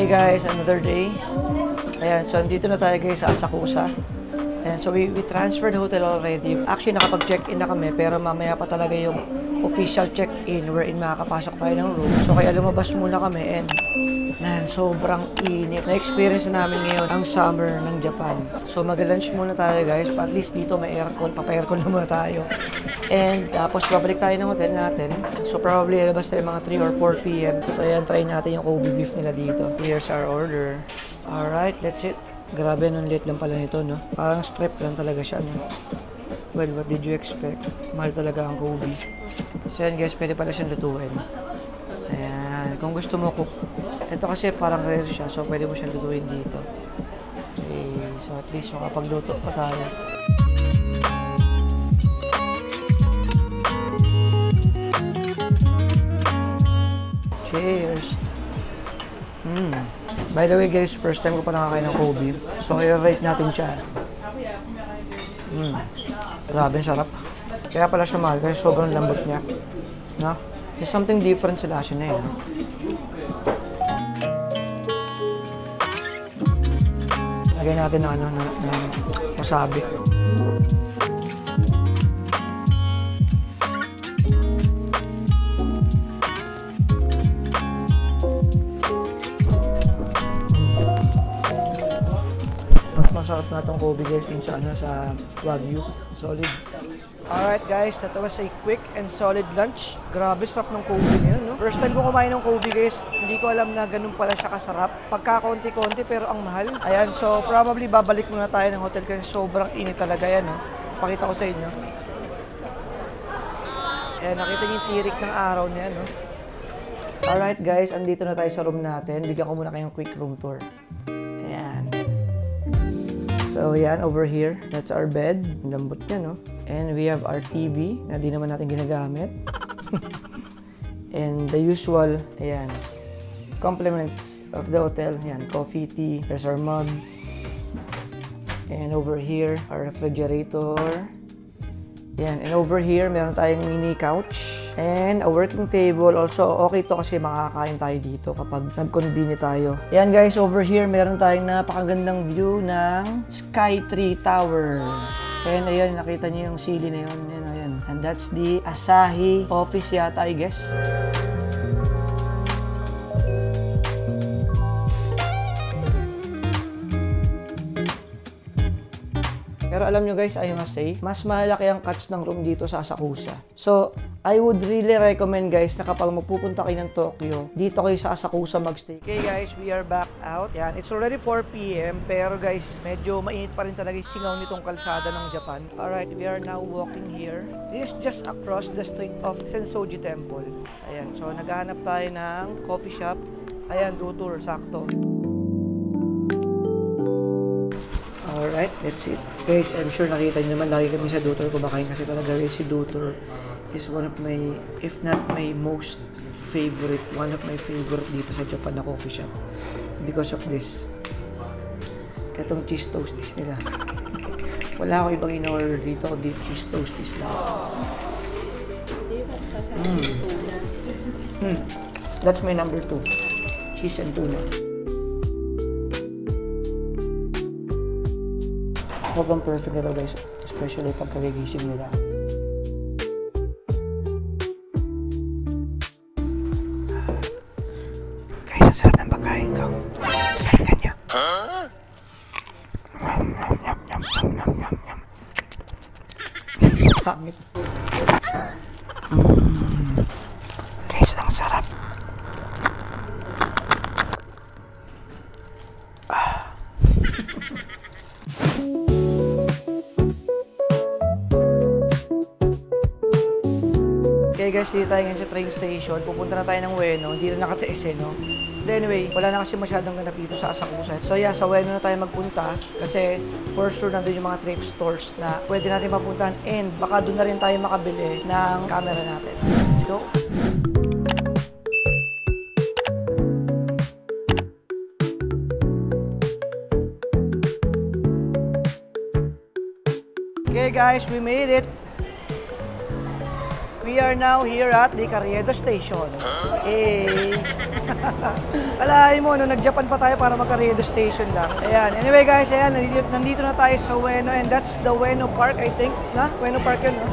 Hey guys, another day. Ayan, so dito na tayo guys sa Asakusa. And so we transferred the hotel already. Actually, nakapag-check-in na kami, pero mamaya pa talaga yung official check-in wherein makakapasok tayo ng room. So kaya lumabas muna kami and man, sobrang init. Na-experience na namin ngayon ang summer ng Japan. So mag-lunch muna tayo guys. At least dito may aircon. Papa-aircon na muna tayo. And tapos babalik tayo ng hotel natin. So probably labas tayo mga 3 or 4 p.m. So ayan, try natin yung Kobe beef nila dito. Here's our order. Alright, that's it. Grabe, nung late lang pala nito, no? Parang strip lang talaga siya, no? Well, what did you expect? Mahal talaga ang Kobe. So yan guys, pwede pala siyang lutuin. Ayan, kung gusto mo cook. Ito kasi parang rare siya, so pwede mo siyang lutuin dito. Okay, so at least makapagluto pa tayo. Cheers! By the way guys, first time ko pa nakakain ng Kobe. So i-rate natin siya. Grabe, sarap. Kaya pala siya mahal kasi sobrang lambot niya. No? There's something different sa lasa na yun. Lagyan natin ng wasabi. Masarap na itong Kobe guys dun sa, sa Wagyu. Solid. Alright guys, that was a quick and solid lunch. Grabe, sarap ng Kobe ngayon, no? First time ko kumain ng Kobe guys, hindi ko alam na ganun pala siya kasarap. Pagka konti-konti pero ang mahal. Ayan, so probably babalik muna tayo ng hotel kasi sobrang init talaga yan, no? Pakita ko sa inyo. Ayan, nakita niyo yung tirik ng araw niya, no? Alright guys, andito na tayo sa room natin. Bigyan ko muna kayong quick room tour. Ayan. So, yan, over here, that's our bed. Lambot niya, no? And we have our TV na di naman natin ginagamit. And the usual, ayan, compliments of the hotel. Yan, coffee, tea. There's our mug. And over here, our refrigerator. Yan, and over here, meron tayong mini couch. And a working table. Also, okay to kasi makakain tayo dito kapag nag-convene tayo. Yan guys, over here, meron tayong napakagandang view ng Sky Tree Tower. And ayan, nakita niyo yung sili na yun. Yan, ayan. And that's the Asahi office yata, I guess. Pero alam nyo guys, I must say, mas malaki ang cuts ng room dito sa Asakusa. So, I would really recommend guys na kapag magpupunta kayo ng Tokyo, dito kayo sa Asakusa magstay. Okay guys, we are back out. Yan, it's already 4 p.m. Pero guys, medyo mainit pa rin talaga yung singaw nitong kalsada ng Japan. Alright, we are now walking here. This is just across the street of Sensoji Temple. Ayan, so naghahanap tayo ng coffee shop. Ayan, tutor, sakto. Alright, that's it. Guys, I'm sure nakita nyo naman lagi kami sa Dutor ko bakain kasi talaga guys, si Dutor is one of my, if not my most favorite, one of my favorite dito sa Japan na coffee shop. Because of this. Itong cheese toasties nila. Wala akong ibang in-order dito, kundi cheese toasties lang. That's my number 2. Cheese and tuna. Sobrang perfect nito guys, especially pag kagigising nila. Guys, ang sarap ng pagkain ko. Kain ka niya. Pangit. Guys, ang sarap. Okay guys, dito tayo ngayon sa train station. Pupunta na tayo ng Ueno. Hindi na nakatiis eh, no? But anyway, wala na kasi masyadong ganap dito sa Asakusa. So yeah, sa Ueno na tayo magpunta. Kasi for sure nandun yung mga thrift stores na pwede natin mapuntahan. And baka doon na rin tayo makabili ng camera natin. Let's go! Okay guys, we made it. We are now here at the Carriedo Station. Hey! Alahin mo, no, nag-Japan pa tayo para mag-Carriedo Station lang. Ayan. Anyway guys, ayan, nandito na tayo sa Ueno and that's the Ueno Park, I think. Na? Ueno Park yun, no?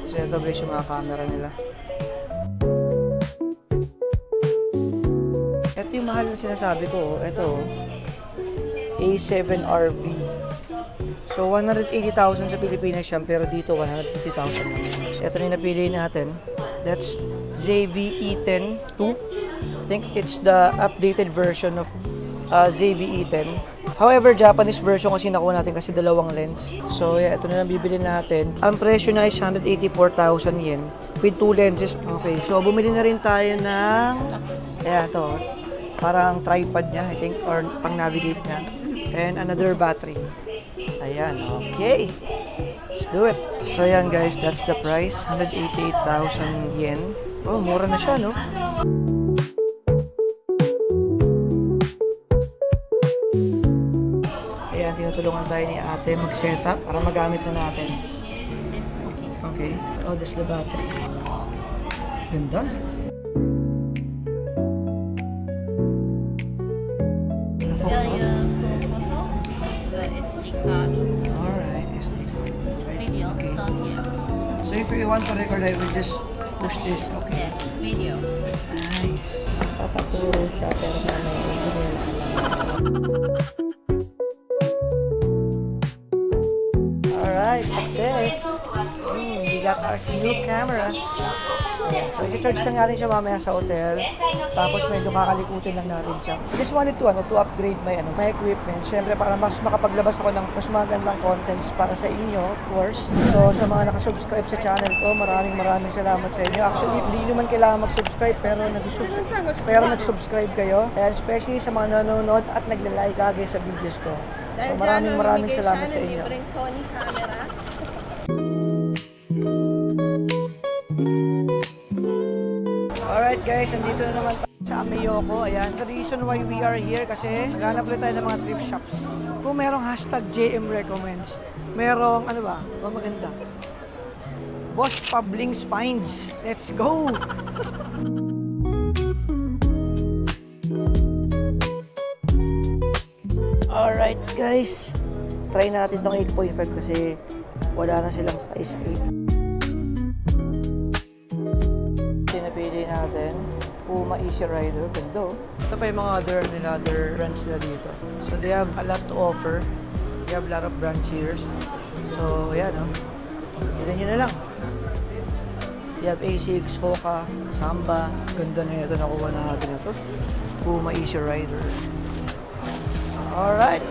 So ito guys yung mga camera nila. Ito yung mahal na sinasabi ko. Ito, A7RV. So 180,000 sa Pilipinas yan, pero dito 150,000. Ito na yung napili natin. That's ZV-E10 2. I think it's the updated version of ZV-E10. However, Japanese version kasi nakuha natin kasi dalawang lens. So, yeah, ito na lang bibili natin. Ang presyo na is 184,000 yen with 2 lenses. Okay, so bumili na rin tayo ng ito, parang tripod niya, I think, or pang-navigate niya. And another battery. Ayan, okay. Let's do it. So, ayan guys, that's the price. 188,000 yen. Oh, mura na siya, no? Tinutulungan tayo ni ate mag-setup para magamit na natin. Okay. Oh, this is the battery. Ganda. Alright, SD card. Okay. So if you want to record, I will just push this. Okay. Yes, video. Nice. Papaturo siya pero Alright, success! We got our new camera. Ayan. So, i-charge lang natin siya mamaya sa hotel. Tapos medyo kakalikutin lang natin siya. I just wanted to upgrade my equipment. Siyempre, para mas makapaglabas ako ng mas magandang contents para sa inyo, of course. So, sa mga nakasubscribe sa channel ko, maraming salamat sa inyo. Actually, hindi naman kailangan mag-subscribe, pero nag-subscribe kayo. Ayan, especially sa mga nanonood at nagla-like agad sa videos ko. So, maraming salamat sa inyo. Sony camera. Alright guys, andito na naman sa Ameyoko. Ayan, the reason why we are here kasi naghanap ulit tayo ng mga thrift shops. Kung merong hashtag JM Recommends, merong ano ba maganda? Boss Pablings Finds. Let's go! Alright guys, try natin tong 8.5 kasi wala na silang size 8. Pinapili natin, Puma Easy Rider, ganda. Ito pa yung mga other brands na dito. So they have a lot to offer. They have a lot of brands here. So yan Tignan nyo na lang. They have A6, Hoka, Samba. Ganda na ito, nakuha na natin ito. Puma Easy Rider. Alright,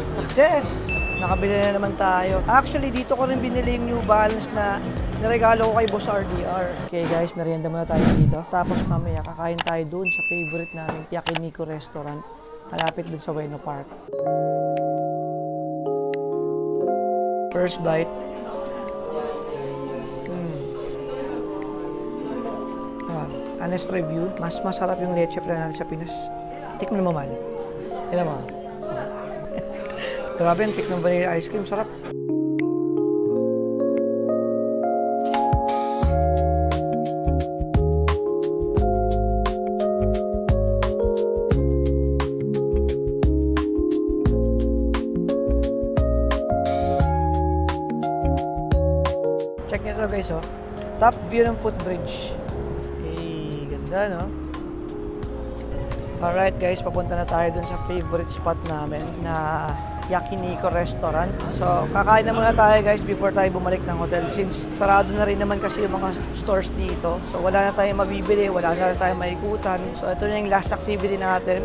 success! Nakabili na naman tayo. Actually, dito ko rin binili yung New Balance na niregalo ko kay Boss RDR. Okay guys, merienda muna tayo dito. Tapos mamaya kakain tayo doon sa favorite namin, Yakiniku Restaurant. Malapit doon sa Ueno Park. First bite. Honest review, mas masarap yung leche flan natin sa Pinas. Tikman mo man. Alam mo. Grabe, ang tikman vanilla ice cream. Sarap. Check nyo ito guys, top view ng footbridge. Hey, ganda no? Alright guys, papunta na tayo dun sa favorite spot namin na Yakiniku Restaurant. So, kakain na muna tayo guys before tayo bumalik ng hotel since sarado na rin naman kasi yung mga stores dito. So, wala na tayong mabibili, wala na rin tayong maikutan. So, ito na yung last activity natin.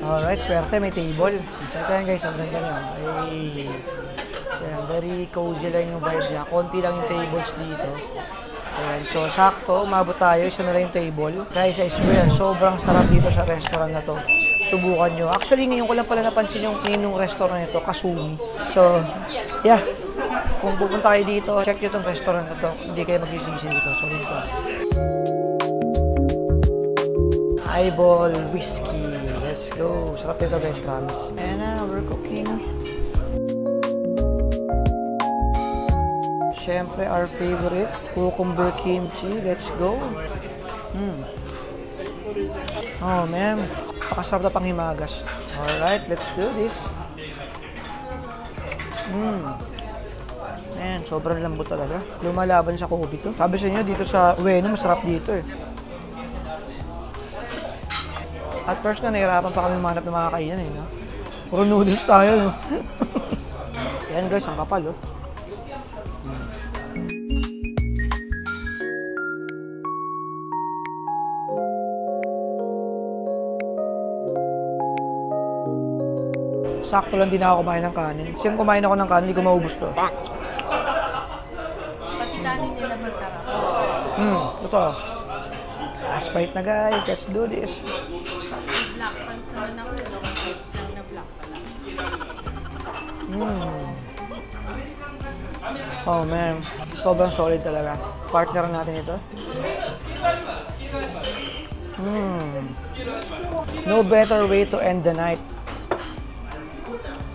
Alright, swerte, may table. So, ito yan guys, ang ganda nyo. Ay, so, very cozy lang yung vibe niya. Konti lang yung tables dito. Ayan, so sakto, umabot tayo, isa na lang yung table. Guys, I swear, sobrang sarap dito sa restaurant na to. Subukan nyo. Actually, ngayon ko lang pala napansin yung restaurant nito, Kasumi. So, yeah. kung pupunta kayo dito, check nyo itong restaurant na to. Hindi kayo magsisisi dito. So, dito. Eyeball whiskey. Let's go. Sarap ito guys, promise. And we're cooking. Siyempre, our favorite, cucumber kimchi. Let's go. Oh man, pakasarap na panghimagas. Alright, let's do this. Man, sobrang lambot talaga. Lumalaban sa Kobe to. Sabi sa inyo, dito sa Ueno, masarap dito eh. At first nga, nahirapan pa kami manap ng mga kainan eh, no? Puro noodles tayo, no? Yan guys, ang kapal, oh. Sakto lang din ako kumain ng kanin. Kasi kung kumain ako ng kanin, hindi ko maubos to. Pati kanin nila masarap. Totoo. Last bite na guys, let's do this. Black pants naman ako, dalawang chips lang na black pala. Oh man, sobrang solid talaga. Partner natin ito. No better way to end the night.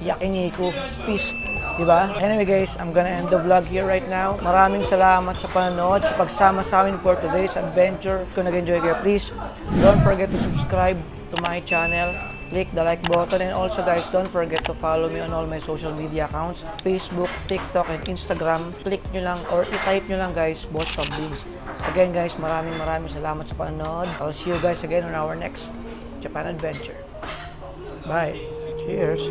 Yakiniku feast, diba? Anyway guys, I'm gonna end the vlog here right now. Maraming salamat sa panonood, sa pagsama sa amin for today's adventure. Kung nag-enjoy kayo, please don't forget to subscribe to my channel. Click the like button, and also guys, don't forget to follow me on all my social media accounts, Facebook, TikTok, and Instagram. Click nyo lang or i-type nyo lang guys, Boss of Beans. Again guys, maraming salamat sa panonood. I'll see you guys again on our next Japan adventure. Bye! Cheers!